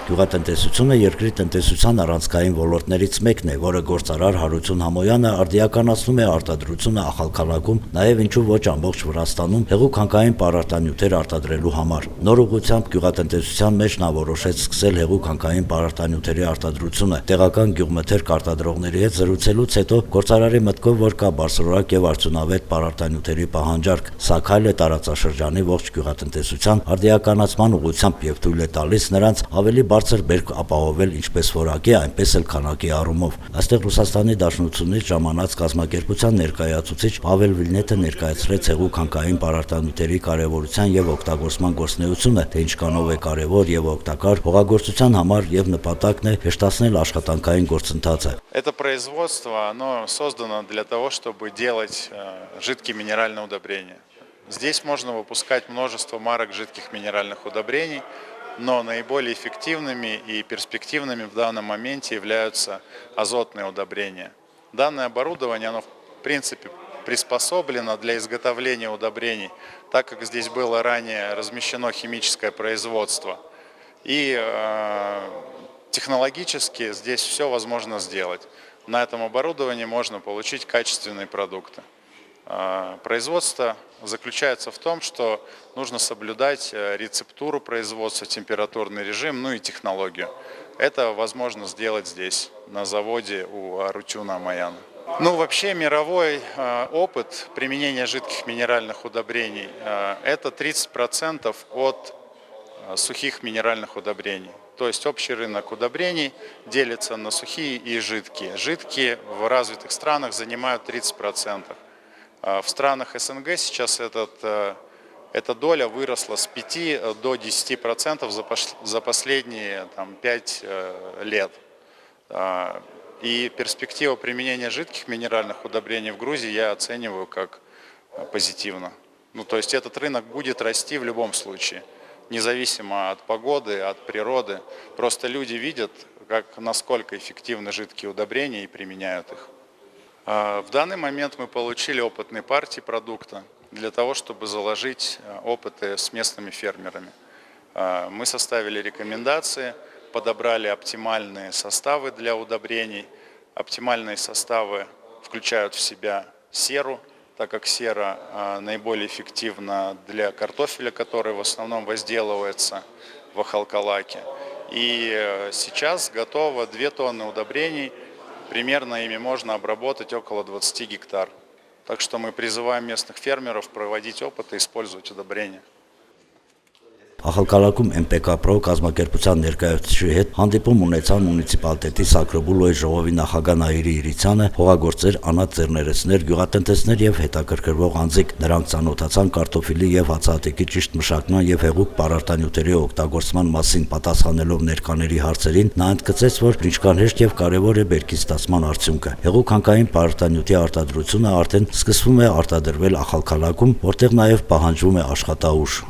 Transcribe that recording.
Գյուղատնտեսությունը երկրի տնտեսության առանցքային ոլորտներից մեկն է, որը գործարար Հարություն Համոյանը արդիականացնում է արտադրությունը Ախալքալաքում, նաև ինչու ոչ ամբողջ Վրաստանում հեղուկ-հանքային պարարտանյութեր արտադրելու համար։ Նոր ուղղությամբ գյուղատնտեսության մեջ նա որոշեց սկսել հեղուկ-հանքային պարարտանյութերի արտադրությունը։ Տեղական գյուղմթերք արտադրողների հետ զրուցելուց հետո գործարարի մտքով, որ կա բարձրորակ եւ արդյունավետ պարարտանյութերի պահանջարկ, սա քայլ է տարածաշրջանի ողջ գյուղատնտեսության արդիականացման ուղղությամբ եւ թույլ է տալիս նրանց ավելի բարձր բերք ապահովել ինչպես որակի, այնպես էլ քանակի առումով։ Այստեղ Ռուսաստանի Դաշնությունից ժամանած կազմակերպության ներկայացուցիչ Պավել Վիլնետը ներկայացրեց հեղուկ-հանքային պարարտանյութերի կարևորության եւ օգտագործման գործունեությունը, թե ինչքանով է կարևոր եւ օգտակար հողագործության համար եւ նպատակն է հեշտացնել աշխատանքային գործընթացը։ Это производство, оно создано для того, чтобы делать жидкие минеральные удобрения. Здесь можно выпускать множество марок жидких минеральных удобрений, но наиболее эффективными и перспективными в данном моменте являются азотные удобрения. Данное оборудование, оно в принципе приспособлено для изготовления удобрений, так как здесь было ранее размещено химическое производство. И технологически здесь все возможно сделать. На этом оборудовании можно получить качественные продукты. Производство заключается в том, что нужно соблюдать рецептуру производства, температурный режим, ну и технологию. Это возможно сделать здесь, на заводе у Арутюна Амаяна. Ну, вообще мировой опыт применения жидких минеральных удобрений – это 30% от сухих минеральных удобрений. То есть общий рынок удобрений делится на сухие и жидкие. Жидкие в развитых странах занимают 30%. В странах СНГ сейчас эта доля выросла с 5 до 10% за последние 5 лет. И перспективу применения жидких минеральных удобрений в Грузии я оцениваю как позитивно. Ну, то есть этот рынок будет расти в любом случае, независимо от погоды, от природы. Просто люди видят, насколько эффективны жидкие удобрения и применяют их. В данный момент мы получили опытные партии продукта для того, чтобы заложить опыты с местными фермерами. Мы составили рекомендации, подобрали оптимальные составы для удобрений. Оптимальные составы включают в себя серу, так как сера наиболее эффективна для картофеля, который в основном возделывается в Ахалкалаке. И сейчас готово 2 тонны удобрений. Примерно ими можно обработать около 20 гектар. Так что мы призываем местных фермеров проводить опыты и использовать удобрения. Ախալքալաքում MPK-Pro կազմակերպության ներկայացուցիչի հետ հանդիպում ունեցան մունիցիպալիտետի Սակրոբուլոյի ժողովի նախագահ Նաիրի Իրիցյանը, հողագործեր, անաձեռներեցներ, գյուղատնտեսներ եւ հետաքրքրվող անձիկ։ Նրանք ծանոթացան կարտոֆիլի եւ հացահատիկի ճիշտ մշակման եւ հեղուկ պարարտանյութերի օգտագործման մասին պատասխանելով ներկաների հարցերին, նա ընդգծեց, որ ինչքան հեշտ եւ կարեւոր է բերքի ստացման արդյունքը։ Հեղուկ-հանքային պարարտանյութի արտադրությունը արդեն սկսվում է արտադրվել Ախալքալաքում, որտեղ նաեւ պահանջվում է աշխատաուժ։